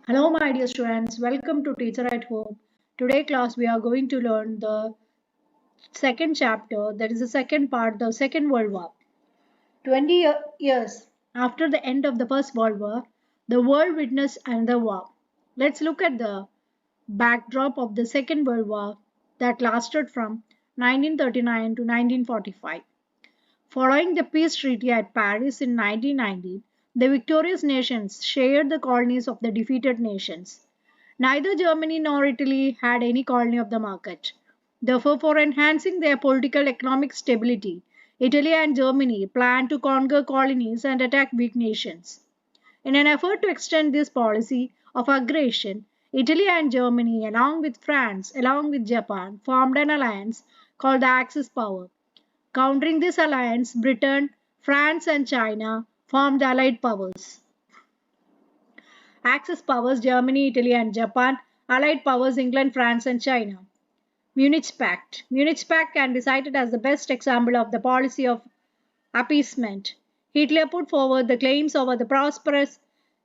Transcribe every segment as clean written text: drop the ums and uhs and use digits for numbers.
Hello, my dear students. Welcome to Teacher at Home. Today, class, we are going to learn the second chapter, that is the second part, the Second World War. 20 years after the end of the First World War, the world witnessed another war. Let's look at the backdrop of the Second World War that lasted from 1939 to 1945. Following the peace treaty at Paris in 1919, the victorious nations shared the colonies of the defeated nations. Neither Germany nor Italy had any colony of the market. Therefore, for enhancing their political economic stability, Italy and Germany planned to conquer colonies and attack weak nations. In an effort to extend this policy of aggression, Italy and Germany, along with Japan, formed an alliance called the Axis Power. Countering this alliance, Britain, France, and China formed the Allied Powers. Axis powers Germany, Italy, and Japan, Allied powers England, France, and China. Munich Pact. Munich Pact can be cited as the best example of the policy of appeasement. Hitler put forward the claims over the prosperous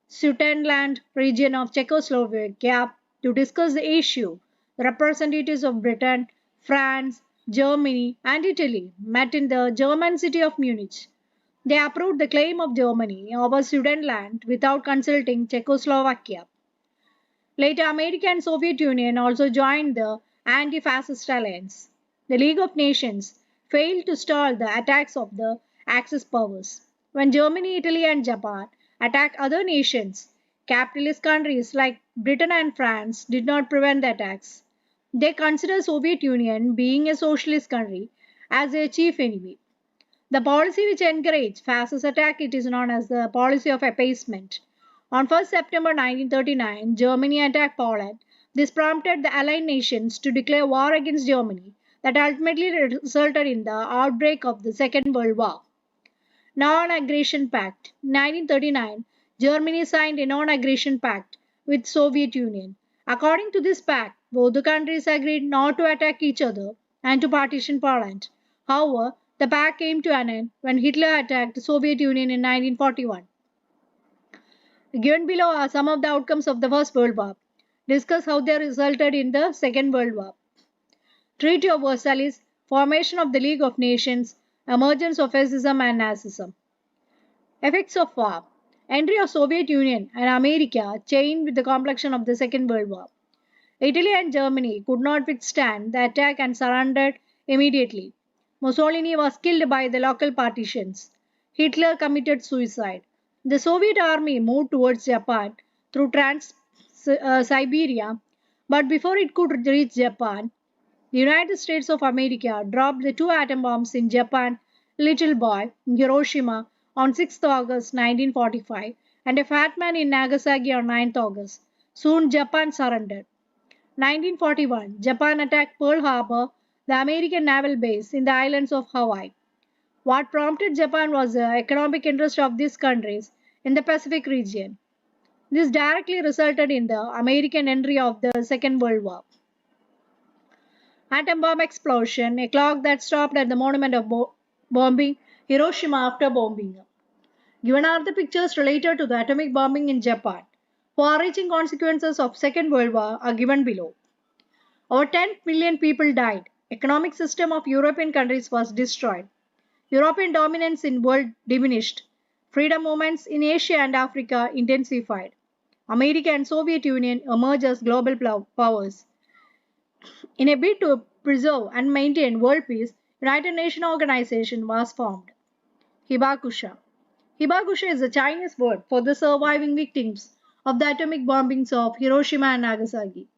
Sudetenland region of Czechoslovakia to discuss the issue. The representatives of Britain, France, Germany, and Italy met in the German city of Munich. They approved the claim of Germany over Sudetenland without consulting Czechoslovakia. Later, America and Soviet Union also joined the anti-fascist alliance. The League of Nations failed to stall the attacks of the Axis powers. When Germany, Italy, and Japan attacked other nations, capitalist countries like Britain and France did not prevent the attacks. They considered Soviet Union, being a socialist country, as their chief enemy. The policy which encouraged fascist attack it is known as the policy of appeasement. On 1st September 1939, Germany attacked Poland. This prompted the Allied nations to declare war against Germany that ultimately resulted in the outbreak of the Second World War. Non-Aggression Pact. In 1939, Germany signed a non-aggression pact with Soviet Union. According to this pact, both the countries agreed not to attack each other and to partition Poland. However, the pact came to an end when Hitler attacked the Soviet Union in 1941. Given below are some of the outcomes of the First World War. Discuss how they resulted in the Second World War. Treaty of Versailles, formation of the League of Nations, emergence of fascism and Nazism. Effects of war. Entry of Soviet Union and America changed with the complexion of the Second World War. Italy and Germany could not withstand the attack and surrendered immediately. Mussolini was killed by the local partitions. Hitler committed suicide. The Soviet army moved towards Japan through Trans-Siberia, but before it could reach Japan, the United States of America dropped the two atom bombs in Japan, Little Boy in Hiroshima on 6th August 1945 and a Fat Man in Nagasaki on 9th August. Soon Japan surrendered. 1941, Japan attacked Pearl Harbor, the American naval base in the islands of Hawaii. What prompted Japan was the economic interest of these countries in the Pacific region. This directly resulted in the American entry of the Second World War. Atom bomb explosion, a clock that stopped at the monument of bombing Hiroshima after bombing. Given are the pictures related to the atomic bombing in Japan. Far-reaching consequences of Second World War are given below. Over 10 million people died. Economic system of European countries was destroyed. European dominance in world diminished. Freedom movements in Asia and Africa intensified. America and Soviet Union emerged as global powers. In a bid to preserve and maintain world peace, United Nations Organization was formed. Hibakusha. Hibakusha is a Chinese word for the surviving victims of the atomic bombings of Hiroshima and Nagasaki.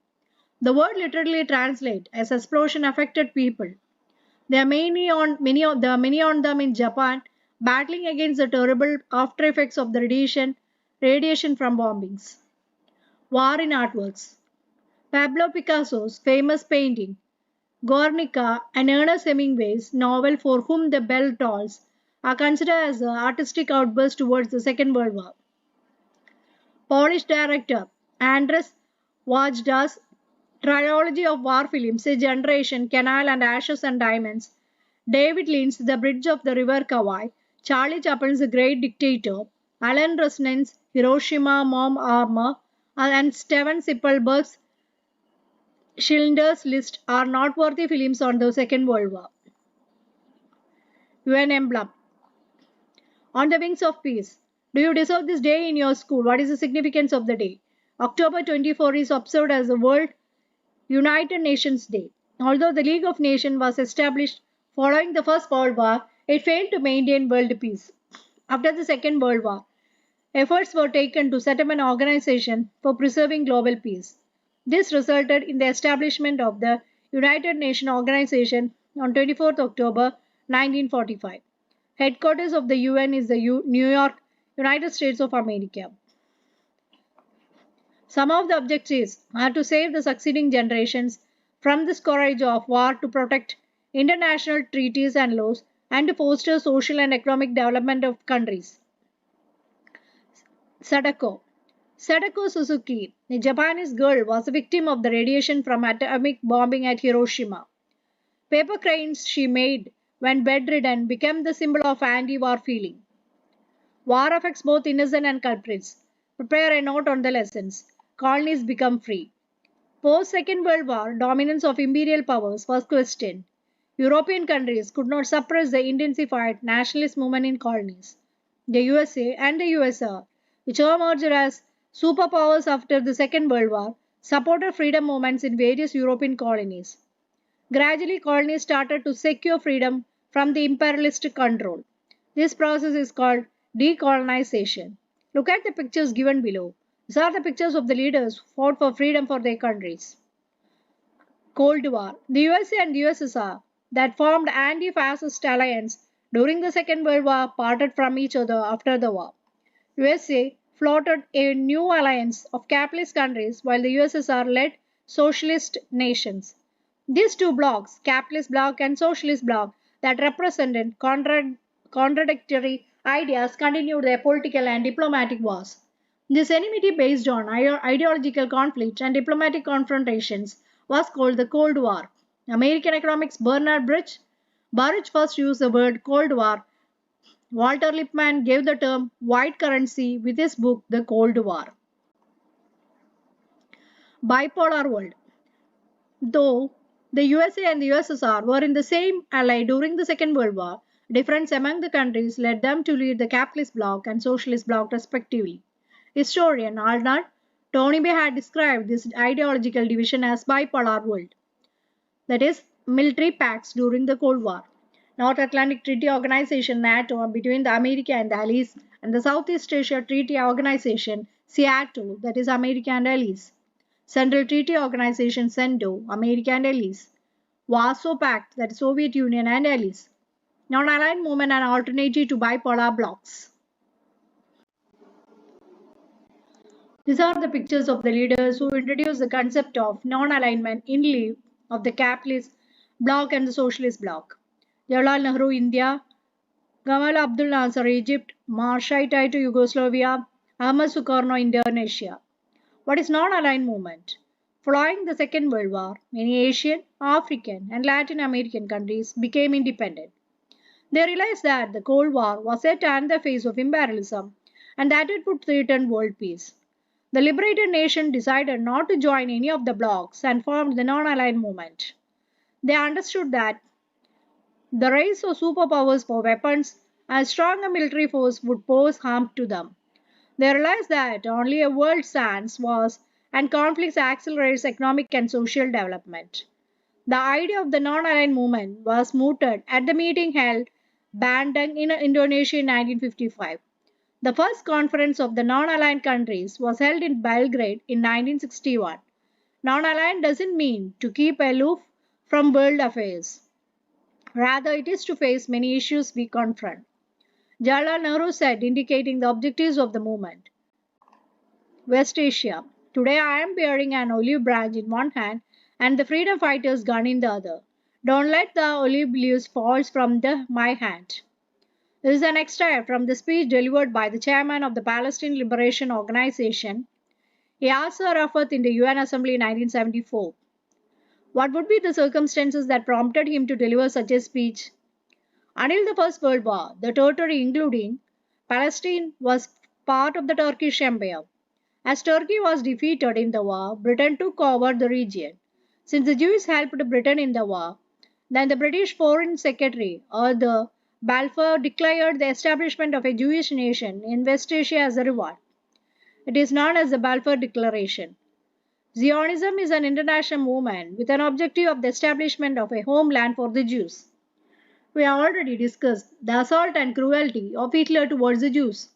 The word literally translates as explosion affected people. There are many on them in Japan, battling against the terrible after effects of the radiation from bombings. War in artworks. Pablo Picasso's famous painting, Guernica, and Ernest Hemingway's novel For Whom the Bell Tolls are considered as an artistic outburst towards the Second World War. Polish director Andrzej Wajda's trilogy of war films, A Generation, Canal and Ashes and Diamonds, David Lynch's The Bridge of the River Kwai, Charlie Chaplin's The Great Dictator, Alan Resnick's Hiroshima Mom Armor and Steven Spielberg's Schindler's List are noteworthy films on the Second World War. UN emblem. On the Wings of Peace. Do you deserve this day in your school? What is the significance of the day? October 24 is observed as the World United Nations Day. Although the League of Nations was established following the First World War, it failed to maintain world peace. After the Second World War, efforts were taken to set up an organization for preserving global peace. This resulted in the establishment of the United Nations Organization on 24th October 1945. Headquarters of the UN is the New York, United States of America. Some of the objectives are to save the succeeding generations from the scourge of war, to protect international treaties and laws, and to foster social and economic development of countries. Sadako. Sadako Suzuki, a Japanese girl, was a victim of the radiation from atomic bombing at Hiroshima. Paper cranes she made when bedridden became the symbol of anti-war feeling. War affects both innocent and culprits. Prepare a note on the lessons. Colonies become free. Post-Second World War, dominance of imperial powers was questioned. European countries could not suppress the intensified nationalist movement in colonies. The USA and the USSR, which emerged as superpowers after the Second World War, supported freedom movements in various European colonies. Gradually, colonies started to secure freedom from the imperialist control. This process is called decolonization. Look at the pictures given below. These are the pictures of the leaders who fought for freedom for their countries. Cold War. The USA and the USSR that formed anti-fascist alliance during the Second World War parted from each other after the war. USA floated a new alliance of capitalist countries while the USSR led socialist nations. These two blocs, capitalist bloc and socialist bloc, that represented contradictory ideas, continued their political and diplomatic wars. This enmity based on ideological conflicts and diplomatic confrontations was called the Cold War. American economics Bernard Baruch first used the word Cold War. Walter Lippmann gave the term white currency with his book The Cold War. Bipolar world. Though the USA and the USSR were in the same ally during the Second World War, difference among the countries led them to lead the capitalist bloc and socialist bloc respectively. Historian Arnold Toynbee had described this ideological division as bipolar world, that is, military pacts during the Cold War. North Atlantic Treaty Organization NATO between the America and the Allies, and the Southeast Asia Treaty Organization SEATO, that is America and Allies. Central Treaty Organization CENTO, America and Allies. Warsaw Pact, that is Soviet Union and Allies. Non-aligned movement and alternative to bipolar blocs. These are the pictures of the leaders who introduced the concept of non-alignment in lieu of the capitalist bloc and the socialist bloc. Jawaharlal Nehru, India. Gamal Abdul Nasser, Egypt. Marshal Tito, Yugoslavia. Ahmad Sukarno, Indonesia. What is non-aligned movement? Following the Second World War, many Asian, African, and Latin American countries became independent. They realized that the Cold War was yet another phase of imperialism and that it would threaten world peace. The liberated nation decided not to join any of the blocs and formed the non-aligned movement. They understood that the rise of superpowers for weapons and stronger military force would pose harm to them. They realized that only a world stands wars and conflicts accelerates economic and social development. The idea of the non-aligned movement was mooted at the meeting held Bandung in Indonesia in 1955. The first conference of the non-aligned countries was held in Belgrade in 1961. Non-aligned doesn't mean to keep aloof from world affairs. Rather, it is to face many issues we confront. Jawaharlal Nehru said, indicating the objectives of the movement. West Asia. Today I am bearing an olive branch in one hand and the freedom fighter's gun in the other. Don't let the olive leaves fall from my hand. This is an extract from the speech delivered by the chairman of the Palestine Liberation Organization, Yasser Arafat, in the UN Assembly in 1974. What would be the circumstances that prompted him to deliver such a speech? Until the First World War, the territory including Palestine was part of the Turkish Empire. As Turkey was defeated in the war, Britain took over the region. Since the Jews helped Britain in the war, then the British Foreign Secretary or the Balfour declared the establishment of a Jewish nation in West Asia as a reward. It is known as the Balfour Declaration. Zionism is an international movement with an objective of the establishment of a homeland for the Jews. We have already discussed the assault and cruelty of Hitler towards the Jews.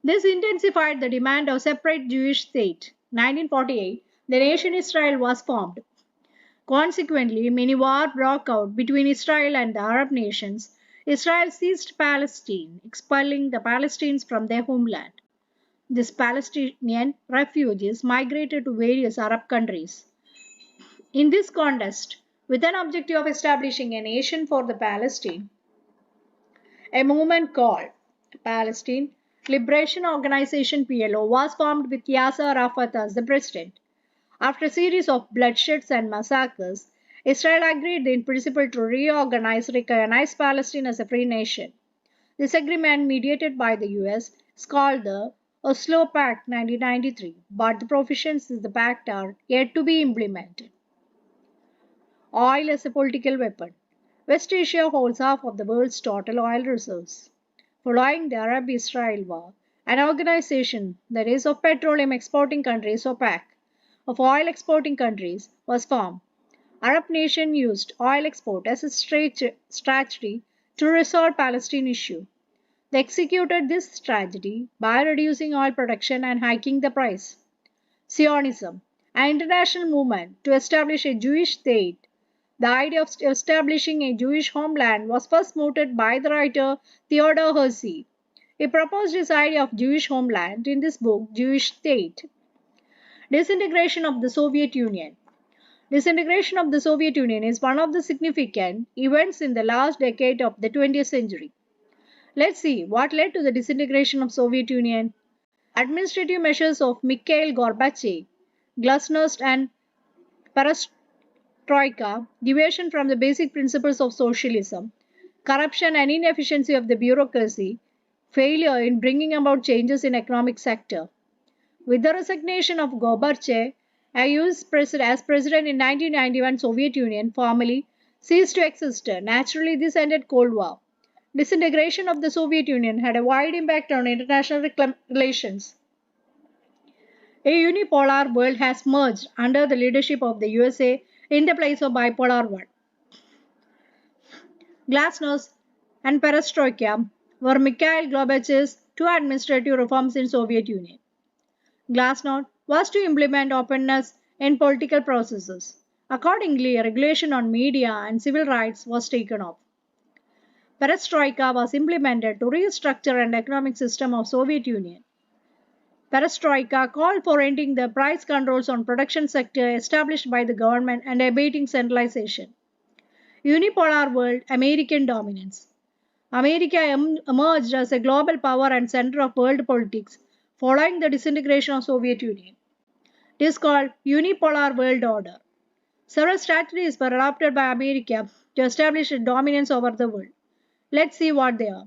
This intensified the demand of separate Jewish state. 1948, the nation Israel was formed. Consequently, many wars broke out between Israel and the Arab nations. Israel seized Palestine, expelling the Palestinians from their homeland. These Palestinian refugees migrated to various Arab countries. In this context, with an objective of establishing a nation for the Palestine, a movement called Palestine Liberation Organization PLO was formed with Yasser Arafat as the president. After a series of bloodsheds and massacres, Israel agreed in principle to recognize Palestine as a free nation. This agreement, mediated by the US, is called the Oslo Pact 1993, but the provisions of the pact are yet to be implemented. Oil as a political weapon. West Asia holds half of the world's total oil reserves. Following the Arab-Israel War, an organization, that is of petroleum exporting countries, OPEC, of oil exporting countries, was formed. Arab nations used oil export as a strategy to resolve Palestine issue. They executed this strategy by reducing oil production and hiking the price. Zionism, an international movement to establish a Jewish state. The idea of establishing a Jewish homeland was first mooted by the writer Theodor Herzl. He proposed his idea of Jewish homeland in this book, Jewish State. Disintegration of the Soviet Union. Disintegration of the Soviet Union is one of the significant events in the last decade of the 20th century. Let's see what led to the disintegration of Soviet Union. Administrative measures of Mikhail Gorbachev, glasnost and perestroika, deviation from the basic principles of socialism, corruption and inefficiency of the bureaucracy, failure in bringing about changes in economic sector. With the resignation of Gorbachev as president in 1991, Soviet Union formally ceased to exist. Naturally, this ended Cold War. Disintegration of the Soviet Union had a wide impact on international relations. A unipolar world has merged under the leadership of the USA in the place of bipolar one. Glasnost and perestroika were Mikhail Gorbachev's two administrative reforms in Soviet Union. Glasnost was to implement openness in political processes. Accordingly, a regulation on media and civil rights was taken off. Perestroika was implemented to restructure an economic system of Soviet Union. Perestroika called for ending the price controls on production sector established by the government and abating centralization. Unipolar world, American dominance. America emerged as a global power and center of world politics following the disintegration of Soviet Union. It is called unipolar world order. Several strategies were adopted by America to establish a dominance over the world. Let's see what they are.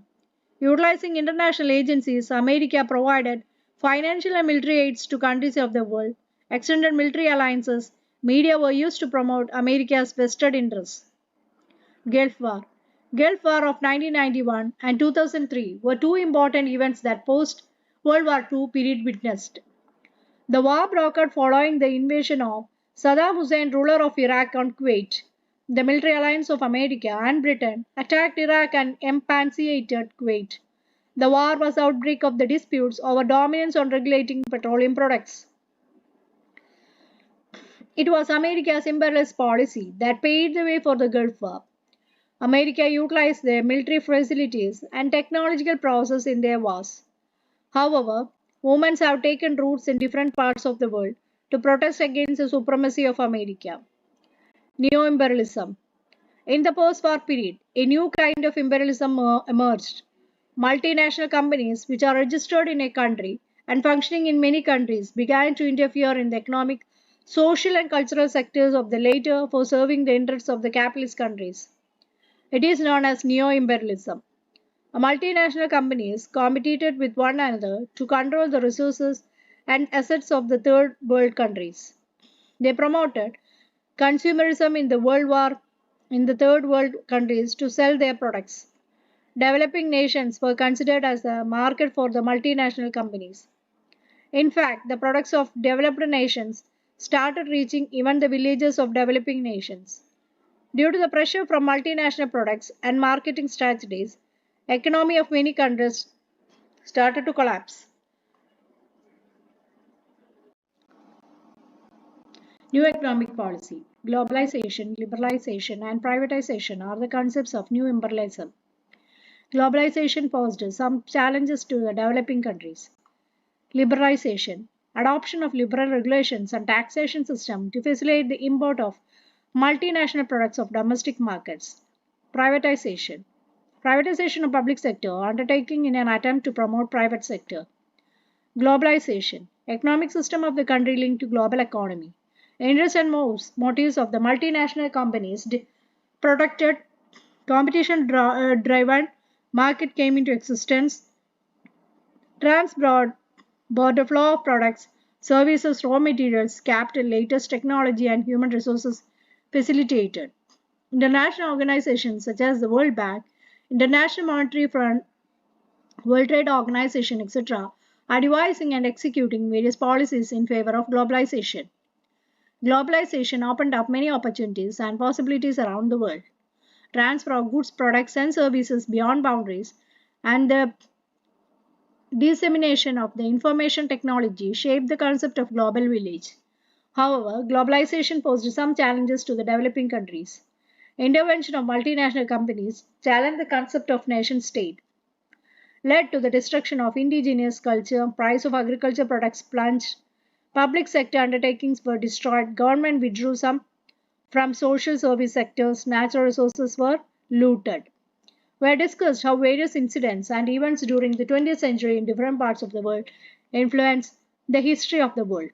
Utilizing international agencies, America provided financial and military aids to countries of the world, extended military alliances, media were used to promote America's vested interests. Gulf War. Gulf War of 1991 and 2003 were two important events that post-World War II period witnessed. The war broke out following the invasion of Saddam Hussein, ruler of Iraq, on Kuwait. The military alliance of America and Britain attacked Iraq and emancipated Kuwait. The war was the outbreak of the disputes over dominance on regulating petroleum products. It was America's imperialist policy that paved the way for the Gulf War. America utilized their military facilities and technological process in their wars. However, movements have taken roots in different parts of the world to protest against the supremacy of America. Neo-imperialism. In the post-war period, a new kind of imperialism emerged. Multinational companies, which are registered in a country and functioning in many countries, began to interfere in the economic, social and cultural sectors of the latter for serving the interests of the capitalist countries. It is known as neo-imperialism. Multinational companies competed with one another to control the resources and assets of the third world countries. They promoted consumerism in the third world countries to sell their products. Developing nations were considered as the market for the multinational companies. In fact, the products of developed nations started reaching even the villages of developing nations. Due to the pressure from multinational products and marketing strategies, economy of many countries started to collapse. New economic policy, globalization, liberalization, and privatization are the concepts of new imperialism. Globalization posed some challenges to the developing countries. Liberalization, adoption of liberal regulations and taxation system to facilitate the import of multinational products of domestic markets. Privatization, privatization of public sector undertaking in an attempt to promote private sector. Globalization, economic system of the country linked to global economy. Interests and motives of the multinational companies protected competition driven market came into existence. Border flow of products, services, raw materials, capital, latest technology, and human resources facilitated. International organizations such as the World Bank, International Monetary Fund, World Trade Organization, etc., are devising and executing various policies in favor of globalization. Globalization opened up many opportunities and possibilities around the world. Transfer of goods, products, and services beyond boundaries, and the dissemination of the information technology shaped the concept of global village. However, globalization posed some challenges to the developing countries. Intervention of multinational companies challenged the concept of nation state, led to the destruction of indigenous culture, price of agriculture products plunged, public sector undertakings were destroyed, government withdrew some from social service sectors, natural resources were looted. We have discussed how various incidents and events during the 20th century in different parts of the world influence the history of the world.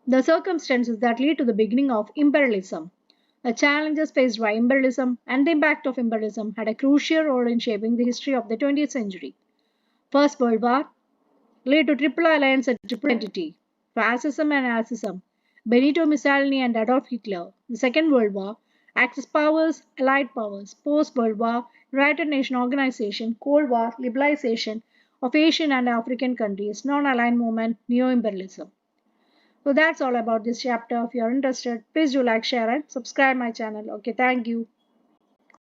The circumstances that lead to the beginning of imperialism, the challenges faced by imperialism, and the impact of imperialism had a crucial role in shaping the history of the 20th century. First World War led to Triple Alliance and Triple Entity, Fascism and Nazism, Benito Mussolini and Adolf Hitler. The Second World War, Axis powers, Allied powers, Post-World War, United Nations Organization, Cold War, liberalization of Asian and African countries, non-aligned movement, neo-imperialism. So that's all about this chapter. If you're interested, please do like, share and subscribe my channel. Okay, thank you.